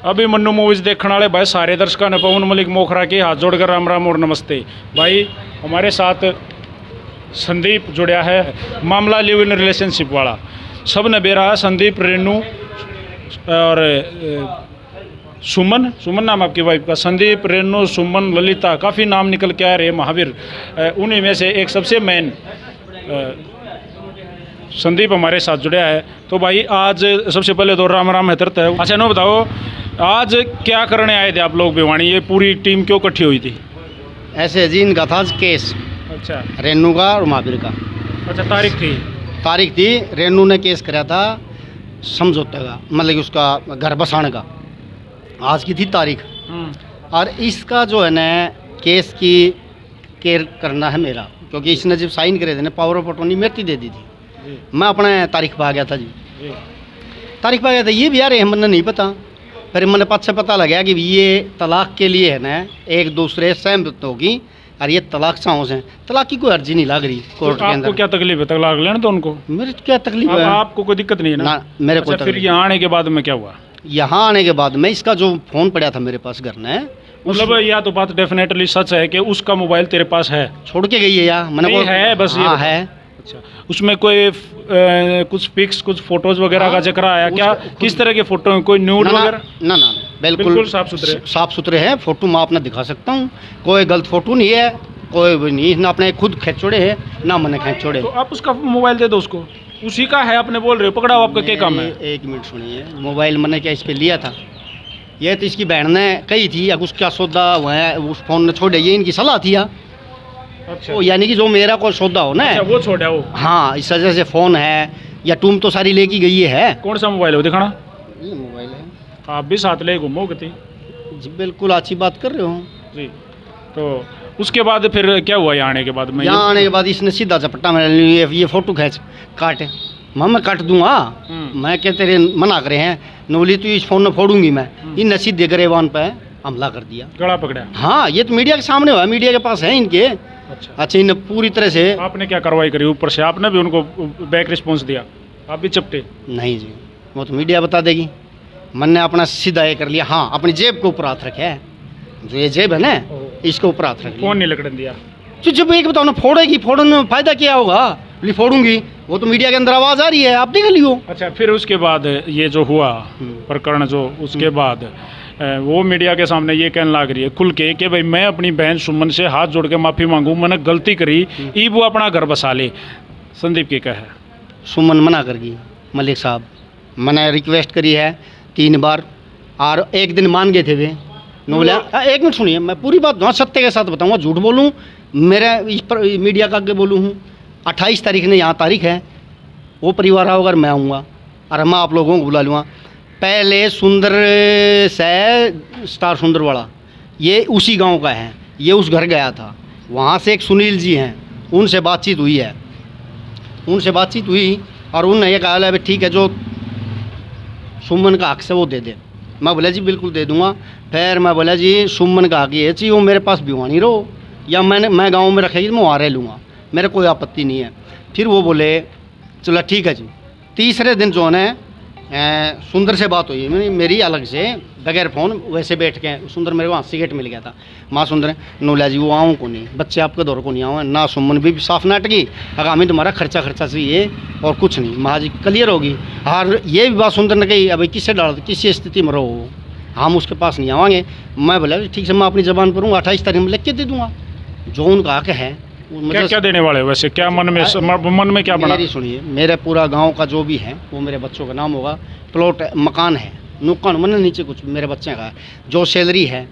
अभी मन्नू मूवीज देखने वाले भाई सारे दर्शकों ने पवन मलिक मोखरा के हाथ जोड़कर राम राम और नमस्ते। भाई हमारे साथ संदीप जुड़या है, मामला लिव इन रिलेशनशिप वाला। सब ने बेरा है संदीप, रेनू और सुमन नाम आपकी वाइफ का। संदीप, रेनू, सुमन, ललिता, काफ़ी नाम निकल के आ रहे महावीर। उन्हीं में से एक सबसे मेन संदीप हमारे साथ जुड़ा है। तो भाई आज सबसे पहले तो राम राम है तरत है। अच्छा नो बताओ, आज क्या करने आए थे आप लोग भिवानी? ये पूरी टीम क्यों इकट्ठी हुई थी? ऐसे जी इनका था केस। अच्छा, रेनू का और महावीर का। अच्छा, तारीख थी। रेनू ने केस कराया था समझौते का, मतलब कि उसका घर बसाने का। आज की थी तारीख। और इसका जो है ना केस की केयर करना है मेरा, क्योंकि इसने जब साइन करे थे ना पावर ऑफ अटॉर्नी मेरी दे दी थी। मैं अपने तारीख पर आ गया था जी। तारीख पर आ गया था। ये भी यार हमने नहीं पता, फिर मैंने पाछे पता लगा कि ये तलाक के लिए है ना एक दूसरे सहमत होगी और ये तलाक चाहों से तलाक की कोई अर्जी नहीं लग रही कोर्ट के अंदर। आपको क्या तकलीफ है? तलाक लेने तो उनको। मेरे क्या तकलीफ है? आपको कोई दिक्कत नहीं है ना? मेरे को। फिर यहाँ आने के बाद में क्या हुआ? यहाँ आने के बाद में इसका जो फ़ोन पड़ा था मेरे पास घर में, मतलब या तो बात डेफिनेटली सच है कि उसका मोबाइल तेरे पास है, छोड़ के गई है या मैंने है बस? हाँ है। अच्छा, उसमें कोई कुछ पिक्स, कुछ फोटोज वगैरह का जिक्र आया क्या? किस तरह के फोटो हैं? कोई न्यूड वगैरह? ना, बिल्कुल साफ सुथरे हैं फोटो। मैं आपने दिखा सकता हूँ, कोई गलत फोटो नहीं है, कोई नहीं। ना अपने खुद खींच छोड़े है ना मैंने खींच छोड़े। तो आप उसका मोबाइल दे दो उसको, उसी का है आपने बोल रहे हो। पकड़ाओ, आपका क्या काम है? एक मिनट सुनिए। मोबाइल मैंने क्या इस पे लिया था? ये तो इसकी बहन ने कही थी, अब उसका सौदा हुआ है उस फोन ने छोड़े, ये इनकी सलाह थी। अच्छा, तो यानी कि जो मेरा कोई सौदा हो ना, अच्छा, वो छोड़ा वो। हाँ, इस वजह से फ़ोन है या टूम तो सारी लेके गई है। कौन सा मोबाइल है दिखाना? ये मोबाइल है। आप भी साथ ले घूमो गति जी, बिल्कुल अच्छी बात कर रहे हो जी। तो उसके बाद फिर क्या हुआ यहाँ आने के बाद में? यहाँ आने के बाद इसने सीधा झपट्टा मेरे लिए ये फ़ोटो खींच काटे। मैं काट दूंगा। मैं क्या तेरे मना करे हैं नोली, तो इस फ़ोन में फोड़ूंगी मैं। इन नसीब दे गरेवान पे हमला कर दिया, गला पकड़ा। हाँ, ये तो मीडिया के सामने हुआ, मीडिया के पास है इनके। अच्छा, इन पूरी तरह से आपने क्या कार्रवाई करी? ऊपर से आपने भी उनको बैक रिस्पॉन्स दिया? आप भी चपटे? नहीं जी, वो तो मीडिया बता देगी। मैंने अपना सीधा ये कर लिया। हाँ, अपनी जेब के ऊपर हाथ रखे है, जो ये जेब है ना इसके ऊपर हाथ रख लिया। कौन नहीं लकड़न दिया? तो जब एक बताओ ना, फोड़ेगी, फोड़ने में फायदा क्या होगा? बोली फोड़ूंगी, वो तो मीडिया के अंदर आवाज़ आ रही है, आप देख लियो। अच्छा, फिर उसके बाद ये जो हुआ प्रकरण, जो उसके बाद वो मीडिया के सामने ये कहने लग रही है खुल के कि भाई मैं अपनी बहन सुमन से हाथ जोड़ के माफ़ी मांगू, मैंने गलती करी, ई वो अपना घर बसा ले। संदीप के क्या है? सुमन मना कर गई मलिक साहब। मैंने रिक्वेस्ट करी है 3 बार और एक दिन मान गए थे वे। बोला एक मिनट सुनिए, मैं पूरी बात सत्य के साथ बताऊँगा, झूठ बोलूँ मेरे इस पर मीडिया का आगे बोलूँ हूँ। 28 तारीख ने यहाँ तारीख है, वो परिवार आओ अगर मैं आऊँगा और मैं आप लोगों को बुला लूँगा। पहले सुंदर से स्टार सुंदर वाला, ये उसी गांव का है, ये उस घर गया था। वहाँ से एक सुनील जी हैं, उनसे बातचीत हुई है। और उन्होंने ये कहा है ठीक है, जो सुमन का हक से वो दे दे। मैं बोला जी बिल्कुल दे दूँगा। फिर मैं बोला जी सुमन का हक ये चाहिए, वो मेरे पास भिवानी रहो या मैं गाँव में रखेगी, मैं वहाँ रह लूँगा, मेरे कोई आपत्ति नहीं है। फिर वो बोले चलो ठीक है जी। तीसरे दिन जो है सुंदर से बात हुई मेरी अलग से, बगैर फ़ोन, वैसे बैठ के। सुंदर मेरे को वहाँ सिगरेट मिल गया था। माँ सुंदर नोला जी वो आऊँ को नहीं, बच्चे आपके दौर को नहीं आऊँ ना। सुमन भी साफ नाटकी, अगर हमें तुम्हारा खर्चा चाहिए और कुछ नहीं। माँ जी क्लियर होगी। और ये भी बात सुंदर ने कही, अभी किससे डाल किसी स्थिति में रहो, हम उसके पास नहीं आवाएंगे। मैं बोला ठीक से मैं अपनी ज़बान पर हूँ, 28 तारीख में लिख के दे दूँगा जो उनका हक है। क्या देने वाले हो वैसे? क्या मन में क्या बना? सुनिए, मेरे पूरा गांव का जो भी है वो मेरे बच्चों का नाम होगा। प्लॉट मकान है, नुक्कड़ मन नीचे कुछ मेरे बच्चे का है। जो सैलरी है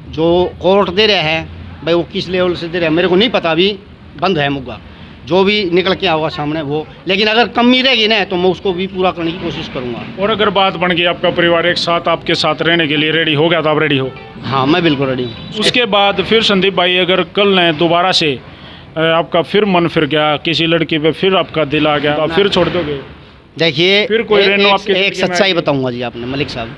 जो कोर्ट दे रहा है भाई, वो किस लेवल से दे रहा है मेरे को नहीं पता, अभी बंद है मुग्गा। जो भी निकल के आओगा सामने वो, लेकिन अगर कमी रहेगी ना तो मैं उसको भी पूरा करने की कोशिश करूँगा। और अगर बात बन गई आपका परिवार एक साथ आपके साथ रहने के लिए रेडी हो गया तो आप रेडी हो? हाँ, मैं बिल्कुल रेडी हूँ। उसके बाद फिर संदीप भाई, अगर कल ने दोबारा से आपका फिर मन फिर गया किसी लड़की पे, फिर आपका दिल आ गया, आप फिर छोड़ दोगे? देखिए, फिर कोई एक सच्चाई बताऊंगा जी आपने मलिक साहब।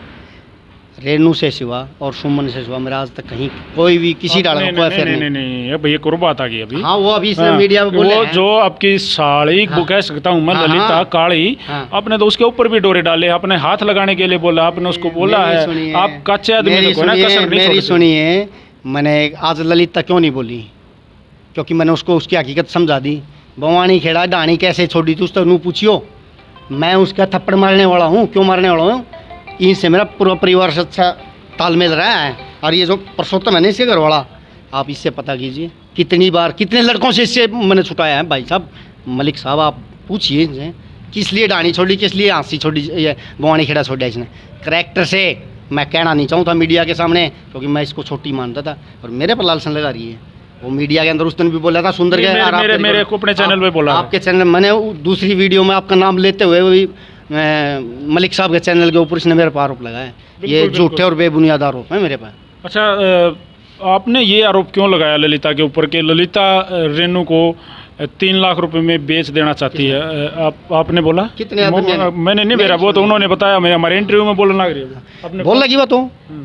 रेनू से सिवा और सुमन से सिवा मेरा आज तक कहीं कोई भी किसी डाला नहीं कोई अफेयर नहीं नहीं। नहीं, अब ये कुछ बात आ गई अभी। हाँ वो अभी इसने हाँ, मीडिया में बोले वो हैं। जो आपकी साड़ी वो कह सकता हूँ मैं, हाँ, ललिता हाँ, काली, हाँ। आपने तो उसके ऊपर भी डोरे डाले, आपने हाथ लगाने के लिए बोला, आपने उसको बोला मेरी है सुनिए, आप कच्चे आदमी मेरी को ना सुनिए, कसर नहीं मेरी छोड़ते। सुनिए, मैंने आज ललिता क्यों नहीं बोली, क्योंकि मैंने उसको उसकी हकीकत समझा दी। भवानी खेड़ा डाणी कैसे छोड़ी थी उसको नू पूछियो, मैं उसका थप्पड़ मारने वाला हूँ। क्यों मारने वाला हूँ? इनसे मेरा पूरा परिवार से अच्छा तालमेल रहा है। और ये जो परसोत्तम है ना इसके घर वाला, आप इससे पता कीजिए कितनी बार कितने लड़कों से इससे मैंने छुटाया है। भाई साहब मलिक साहब आप पूछिए इनसे किस लिए डाणी छोड़ी, किस लिए आंसी छोड़ी, ये भवानी खेड़ा छोड़ा इसने। करेक्टर से मैं कहना नहीं चाहूँ था मीडिया के सामने, क्योंकि मैं इसको छोटी मानता था और मेरे पर लालसन लगा रही है। वो मीडिया के अंदर उस दिन भी बोला था सुंदर के मेरे को अपने चैनल पे बोला, आपके चैनल मैंने दूसरी वीडियो में आपका नाम लेते हुए वही मलिक साहब के चैनल के ऊपर इसने मेरे पर आरोप लगाया। ये झूठे और बेबुनियाद आरोप है मेरे पर। अच्छा आपने ये आरोप क्यों लगाया ललिता के ऊपर कि ललिता रेनू को 3 लाख रुपए में बेच देना चाहती है? आपने बोला कितने आदमी ने? मैंने नहीं मेरा वो तो उन्होंने बताया, मैं हमारे इंटरव्यू में बोलने लग रही है आपने बोल लगी बात हो।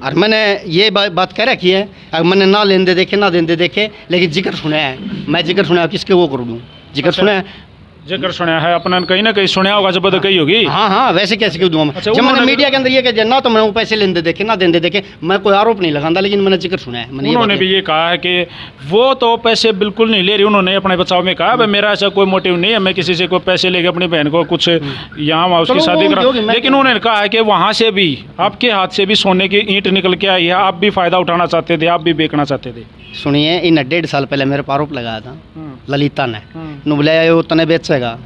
और मैंने ये बात कह रखी है, अगर मैंने ना लेने दे देखे ना देने दे देखे, लेकिन जिक्र सुना है। मैं जिक्र सुना किसके वो कर दूँ? जिक्र सुना है, जिक्र सुना है अपना, कहीं ना कहीं सुना होगा, जब कही होगी। हाँ हाँ वैसे कैसे क्यों दूंगा मैं? अच्छा, जब मैंने उन्होंने- मीडिया के अंदर ये कह दिया ना तो मैंने वो पैसे लेने दे देखे ना देने दे देखे, मैं कोई आरोप नहीं लगाता, लेकिन मैंने जिक्र सुना है। मैंने उन्होंने भी ये कहा है कि वो तो पैसे बिल्कुल नहीं ले रही। उन्होंने अपने बचाव में कहा भाई मेरा ऐसा कोई मोटिव नहीं है, मैं किसी से कोई पैसे लेके अपनी बहन को कुछ यहाँ वहाँ उसकी चलो, शादी वो करा। होगी, मैं- लेकिन उन्होंने कहा है कि वहाँ से भी आपके हाथ से भी सोने की ईंट निकल के आई है, आप भी फायदा उठाना चाहते थे, आप भी बेचना चाहते थे। सुनिए, इन 1.5 साल पहले मेरे पर आरोप लगाया था ललिता ने, नुबले वो तने बेचेगा।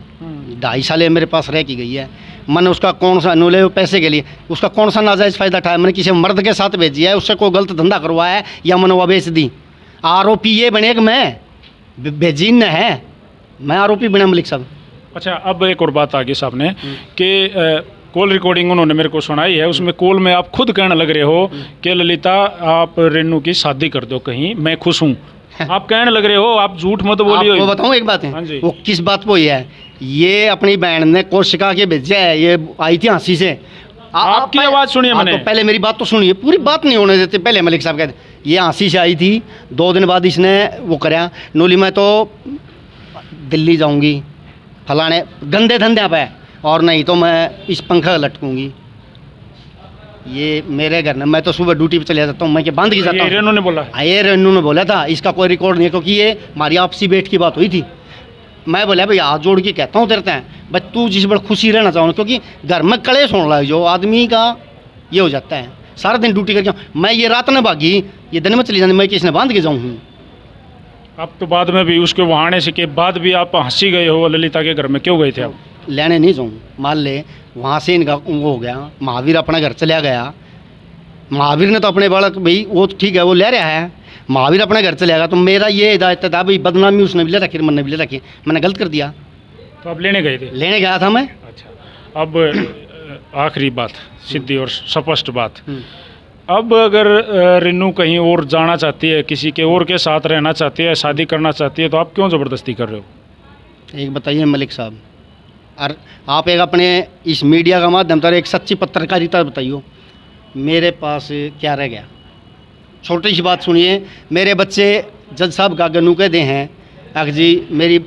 2.5 साल मेरे पास रह की गई है। मैंने उसका कौन सा नुले पैसे के लिए उसका कौन सा नाजायज़ फ़ायदा उठाया? मैंने किसी मर्द के साथ भेजी है, उससे कोई गलत धंधा करवाया है या मैंने वह बेच दी? आरोपी ये बने कि मैं बेजीन न है, मैं आरोपी बना मलिक साहब। अच्छा अब एक और बात आ गई सामने कि कॉल रिकॉर्डिंग उन्होंने मेरे को सुनाई है, उसमें कॉल में आप खुद कहने लग रहे हो कि ललिता आप रेनू की शादी कर दो कहीं, मैं खुश हूँ। आप कहने लग रहे हो, आप झूठ मत बोलिए। आपको बताऊँ एक बात हाँ है, जी। वो किस बात पे हुई है? ये अपनी बहन ने कोशिका के भेजा है, ये आई थी हाँसी से। आपकी आवाज़ सुनिए मैंने। तो पहले मेरी बात तो सुनिए, पूरी बात नहीं होने देते। पहले मलिक साहब कहते ये हाँसी से आई थी, 2 दिन बाद इसने वो कराया नोली मैं तो दिल्ली जाऊंगी फलाने गंदे धंधे पे, और नहीं तो मैं इस पंखा लटकूंगी। ये मेरे घर में मैं तो सुबह ड्यूटी पे चले जाता हूँ, मैं क्या बांध के जाता हूँ। रेनू ने बोला ये रेनू ने बोला था, इसका कोई रिकॉर्ड नहीं है, क्योंकि ये हमारी आपसी बैठ की बात हुई थी। मैं बोला भाई हाथ जोड़ के कहता हूँ तेरते हैं बस तू जिस बड़ खुशी रहना चाहूँ, क्योंकि घर में कलेश होने लगा जो आदमी का ये हो जाता है। सारा दिन ड्यूटी करके मैं ये रात में भागी, ये दिन में चली जाती, मैं किसने बांध के जाऊँ? अब तो बाद में भी उसके वहाने से के बाद भी आप हंसी गए हो ललिता के घर में, क्यों गए थे आप? लेने नहीं जाऊँ, मान ले वहाँ से इनका वो हो गया, महावीर अपना घर चला गया। महावीर ने तो अपने बालक भाई वो ठीक है वो ले रहा है, महावीर अपने घर चले गया, तो मेरा ये हिदायत था भाई बदनामी उसने भी ले रखी, मैंने भी ले रखी, मैंने गलत कर दिया। तो आप लेने गए थे? लेने गया था मैं। अच्छा अब आखिरी बात, सीधी और स्पष्ट बात, अब अगर रेनू कहीं और जाना चाहती है, किसी के और के साथ रहना चाहती है, शादी करना चाहती है, तो आप क्यों ज़बरदस्ती कर रहे हो? एक बताइए मलिक साहब, और आप एक अपने इस मीडिया का माध्यम से एक सच्ची पत्रकारिता बताइए, मेरे पास क्या रह गया? छोटी सी बात सुनिए, मेरे बच्चे जज साहब का गनू कहते हैं अगर जी मेरी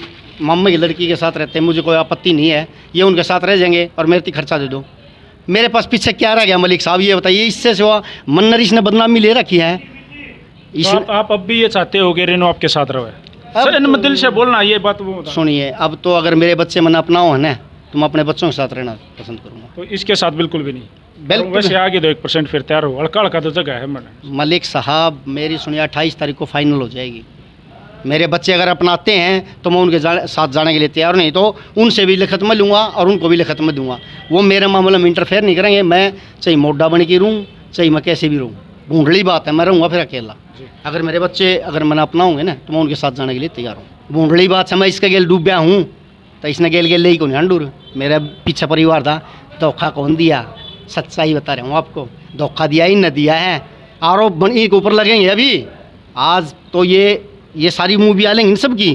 मम्मी की लड़की के साथ रहते हैं, मुझे कोई आपत्ति नहीं है, ये उनके साथ रह जाएंगे और मेरे खर्चा दे दो। मेरे पास पीछे क्या रह गया मलिक साहब, ये बताइए। इससे सिवा मन्नरिश ने बदनामी ले रखी है। तो आप अब भी ये चाहते हो कि रेनू आपके साथ रहे? सर दिल से बोलना ये बात वो सुनिए, अब तो अगर मेरे बच्चे मैंने अपनाओ है ना, तो मैं अपने बच्चों के साथ रहना पसंद करूँगा। तो इसके साथ बिल्कुल भी नहीं? बिल्कुल। वैसे आगे दो 1% फिर तैयार हो, अड़का अड़का तो जगह है मैंने। मलिक साहब मेरी सुनिए, 28 तारीख को फाइनल हो जाएगी। मेरे बच्चे अगर अपनाते हैं तो मैं उनके साथ जाने के लिए तैयार, नहीं तो उनसे भी लिखत में लूँगा और उनको भी लिखत में दूंगा। वो मेरे मामले में इंटरफेयर नहीं करेंगे। मैं चाहे मोड्डा बन के रहूँ, चाहे मैं कैसे भी रहूँ, भूंडली बात है, मैं रहूँगा फिर अकेला। अगर मेरे बच्चे अगर मैंने अपनाऊँगे ना तो मैं उनके साथ जाने के लिए तैयार हूँ। भूंडली बात है, मैं इसके गेल डूब गया हूँ तो इसने गेल गेल ले को नहीं हंडूर। मेरा पीछे परिवार था, धोखा कौन दिया? सच्चाई बता रहा हूँ आपको, धोखा दिया ही न दिया है। आरोप बनी के ऊपर लगेंगे अभी। आज तो ये सारी मूवी आ लेंगी इन सब की,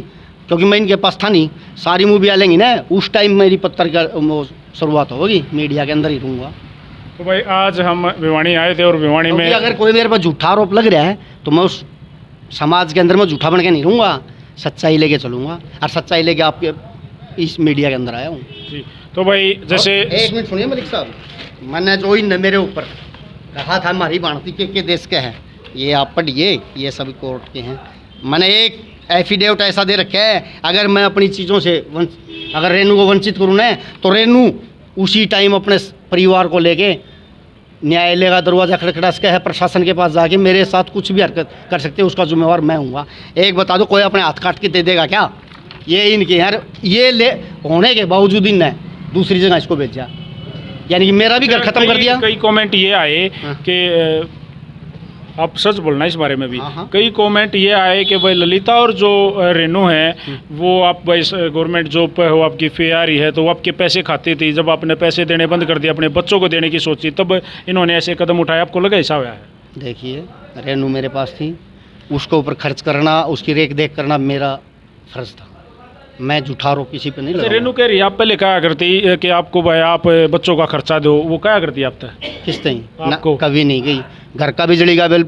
क्योंकि मैं इनके पास था नहीं। सारी मूवी आ लेंगी ना, उस टाइम मेरी पत्रकार शुरुआत होगी, मीडिया के अंदर ही रहूँगा। तो भाई आज हम भिवानी आए थे और भिवानी में क्योंकि अगर कोई मेरे पर झूठा आरोप लग रहा है तो मैं उस समाज के अंदर में झूठा बन के नहीं रहूँगा, सच्चाई लेके चलूँगा और सच्चाई लेके आपके इस मीडिया के अंदर आया हूँ। जी। तो भाई जैसे एक मिनट सुनिए मलिक साहब, मैंने जो इन मेरे ऊपर कहा था हमारी भांति के देश के हैं, ये आप पढ़िए, ये सभी कोर्ट के हैं। मैंने एक एफिडेविट ऐसा दे रखा है, अगर मैं अपनी चीज़ों से अगर रेनू को वंचित करूँ ना तो रेनू उसी टाइम अपने परिवार को लेके न्यायालय का दरवाज़ा खड़खड़ा सके है, प्रशासन के पास जाके मेरे साथ कुछ भी हरकत कर सकते हैं, उसका जिम्मेवार मैं हूँगा। एक बता दो, कोई अपने हाथ काट के दे देगा क्या? ये इनके यार, ये ले होने के बावजूद इनने दूसरी जगह इसको भेजा, यानी कि मेरा भी घर खत्म कर दिया। कई कमेंट ये आए हाँ। कि आप सच बोलना इस बारे में भी, हाँ। कई कमेंट ये आए कि भाई ललिता और जो रेनू है वो आप भाई गवर्नमेंट जॉब पे हो, आपकी फी आ रही है तो वो आपके पैसे खाती थी, जब आपने पैसे देने बंद कर दिया, अपने बच्चों को देने की सोची, तब इन्होंने ऐसे कदम उठाए। आपको लगा ऐसा हुआ है? देखिए, रेनू मेरे पास थी, उसके ऊपर खर्च करना, उसकी रेख देख करना मेरा फर्ज था। मैं झूठा आरोप किसी पे नहीं अच्छा, लगा। रेनू कह रही है आप पहले कहा करती कि आपको भाई आप बच्चों का खर्चा दो, वो कहा करती आप तक? किस टाइम? आपको? कभी नहीं गई। घर का बिजली का बिल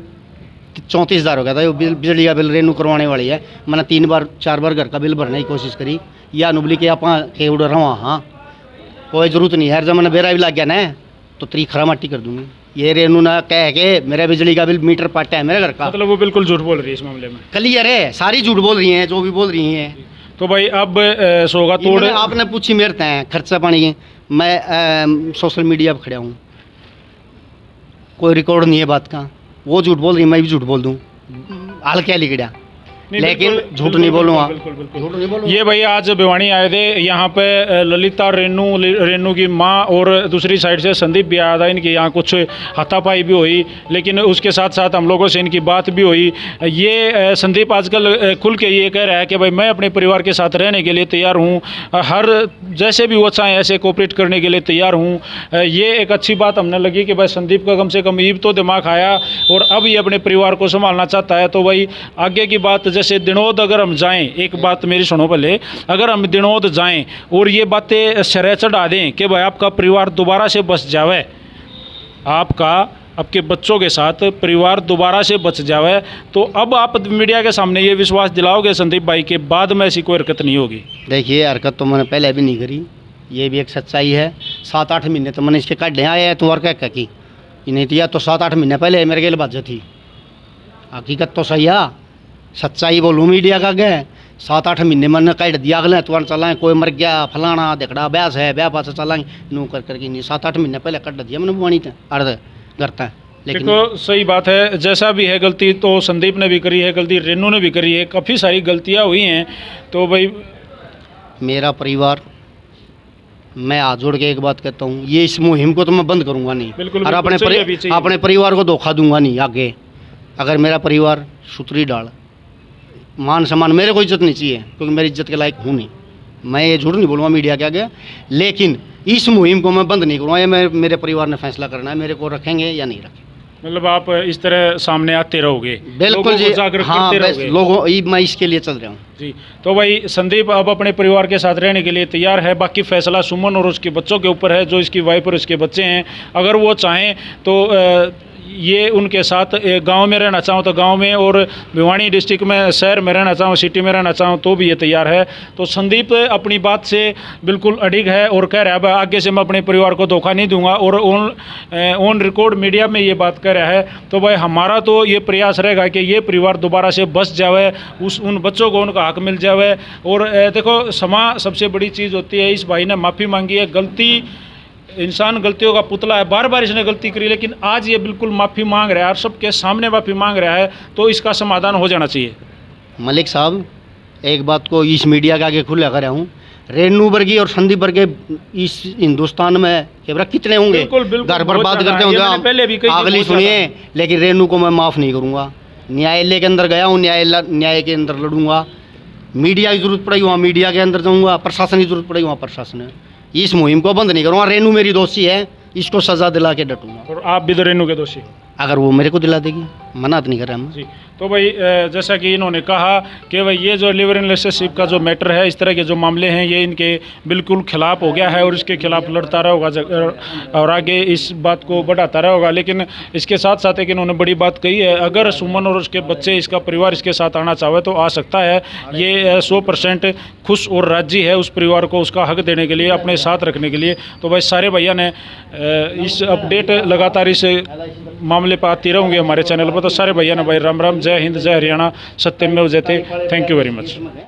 34,000 हो गया था, वो बिजली का बिल रेनू करवाने वाली है। मैंने 3-4 बार घर का बिल भरने की कोशिश करी, या नुबली के आप के उड़ रहा हूँ। हाँ, कोई ज़रूरत नहीं है, जब मैंने बेरा भी लग गया ना तो तरी खरा माटी कर दूँगी। ये रेनू ना कह के मेरा बिजली का बिल मीटर पाटा है मेरे घर का। मतलब वो बिल्कुल झूठ बोल रही है इस मामले में? क्लियर है, सारी झूठ बोल रही हैं जो भी बोल रही हैं। तो भाई अब सोगा तोड़ आपने पूछी मेरे तय खर्चा पानी की, मैं सोशल मीडिया पर खड़ा हूँ, कोई रिकॉर्ड नहीं है बात का। वो झूठ बोल रही है, मैं भी झूठ बोल दूँ, हाल क्या लिखड़ा, लेकिन झूठ नहीं बोलूँगा, झूठ नहीं बोलूँगा। ये भाई आज भिवानी आए थे, यहाँ पे ललिता, रेनू की माँ और दूसरी साइड से संदीप भी आया था। इनकी यहाँ कुछ हाथापाई भी हुई, लेकिन उसके साथ साथ हम लोगों से इनकी बात भी हुई। ये संदीप आजकल खुल के ये कह रहा है कि भाई मैं अपने परिवार के साथ रहने के लिए तैयार हूँ, हर जैसे भी वो चाहें ऐसे कोऑपरेट करने के लिए तैयार हूँ। ये एक अच्छी बात हमने लगी कि भाई संदीप का कम से कम ईब तो दिमाग आया और अब ये अपने परिवार को संभालना चाहता है। तो भाई आगे की बात, जैसे दिनोद अगर हम जाएं, एक बात मेरी सुनो पहले, अगर हम दिनोद जाएं और ये बातें शरह चढ़ा दें कि भाई आपका परिवार दोबारा से बस जावे, आपके बच्चों के साथ परिवार दोबारा से बच जावे, तो अब आप मीडिया के सामने ये विश्वास दिलाओगे संदीप भाई के बाद में ऐसी कोई हरकत नहीं होगी? देखिए, हरकत तो मैंने पहले भी नहीं करी, ये भी एक सच्चाई है। 7-8 महीने तो मैंने इसके काट आया है, तो और क्या की नहीं दिया तो 7-8 महीने पहले मेरे के लिए बात थी। हकीकत तो सही है, सच्चाई बोलूँ मीडिया का गए 7-8 महीने मैंने काट दिया, अगले तुरंत चलाएँ, कोई मर गया फलाना देखड़ा ब्यास है ब्याह पास चलाएँ नू करके नहीं, 7-8 महीने पहले काट दिया मैंने बुआनी थे अर्ध करता है। लेकिन देखो सही बात है, जैसा भी है गलती तो संदीप ने भी करी है, गलती रेनू ने भी करी है, काफ़ी सारी गलतियाँ हुई हैं। तो भाई मेरा परिवार, मैं हाथ जोड़ के एक बात कहता हूँ, ये इस मुहिम को तो मैं बंद करूँगा नहीं। बिल्कुल, और बिल्कुल, अपने परिवार को धोखा दूंगा नहीं आगे। अगर मेरा परिवार सुतरी डाल, मान सम्मान, मेरे को इज्जत नहीं चाहिए क्योंकि मेरी इज्जत के लायक हूँ नहीं, मैं ये झूठ नहीं बोलूँगा मीडिया के आगे, लेकिन इस मुहिम को मैं बंद नहीं करूँगा। ये मेरे परिवार ने फैसला करना है, मेरे को रखेंगे या नहीं रखेंगे। मतलब आप इस तरह सामने आते रहोगे? बिल्कुल जी, हाँ, लोगों मैं इसके लिए चल रहा हूँ जी। तो भाई संदीप अब अपने परिवार के साथ रहने के लिए तैयार है, बाकी फैसला सुमन और उसके बच्चों के ऊपर है, जो इसकी वाइफ और उसके बच्चे हैं। अगर वो चाहें तो ये उनके साथ गांव में रहना चाहूँ तो गांव में, और भिवानी डिस्ट्रिक्ट में शहर में रहना चाहूँ, सिटी में रहना चाहूँ तो भी ये तैयार है। तो संदीप अपनी बात से बिल्कुल अडिग है और कह रहा है आगे से मैं अपने परिवार को धोखा नहीं दूंगा, और ऑन रिकॉर्ड मीडिया में ये बात कह रहा है। तो भाई हमारा तो ये प्रयास रहेगा कि ये परिवार दोबारा से बस जावे, उन बच्चों को उनका हक मिल जावे। और देखो क्षमा सबसे बड़ी चीज़ होती है। इस भाई ने माफ़ी मांगी है, गलती, इंसान गलतियों का पुतला है, बार बार इसने गलती करी, लेकिन आज ये बिल्कुल माफ़ी मांग रहा है और सबके सामने माफ़ी मांग रहा है, तो इसका समाधान हो जाना चाहिए। मलिक साहब, एक बात को इस मीडिया के आगे खुला कर रहा हूँ, रेनू वर्गी और संदीप वर्गे इस हिंदुस्तान में कितने होंगे, घर पर बात करते होंगे, अगली सुनिए, लेकिन रेनू को मैं माफ़ नहीं करूँगा। न्यायालय के अंदर गया हूँ, न्याय के अंदर लड़ूंगा। मीडिया की जरूरत पड़ेगी वहाँ मीडिया के अंदर जाऊँगा, प्रशासन की जरूरत पड़ेगी वहाँ प्रशासन है। इस मुहिम को बंद नहीं करूँगा। रेनू मेरी दोषी है, इसको सज़ा दिला के डटूंगा। और आप भी तो रेनू के दोषी हो। अगर वो मेरे को दिला देगी, मना तो नहीं कर रहा मैं। जी। तो भाई जैसा कि इन्होंने कहा कि भाई ये जो लिव इन रिलेशनशिप का जो मैटर है, इस तरह के जो मामले हैं, ये इनके बिल्कुल खिलाफ हो गया है और इसके खिलाफ लड़ता रहा होगा और आगे इस बात को बढ़ाता रहा होगा। लेकिन इसके साथ साथ एक इन्होंने बड़ी बात कही है, अगर सुमन और उसके बच्चे, इसका परिवार इसके साथ आना चाहे तो आ सकता है। ये 100% खुश और राजी है उस परिवार को उसका हक देने के लिए, अपने साथ रखने के लिए। तो भाई सारे भैया ने इस अपडेट लगातार इस मामले पर आती रहूँगी हमारे चैनल पर। तो सारे भैया ने भाई राम राम, जय हिंद, जय हरियाणा, सत्यमेव जयते। Thank you very much.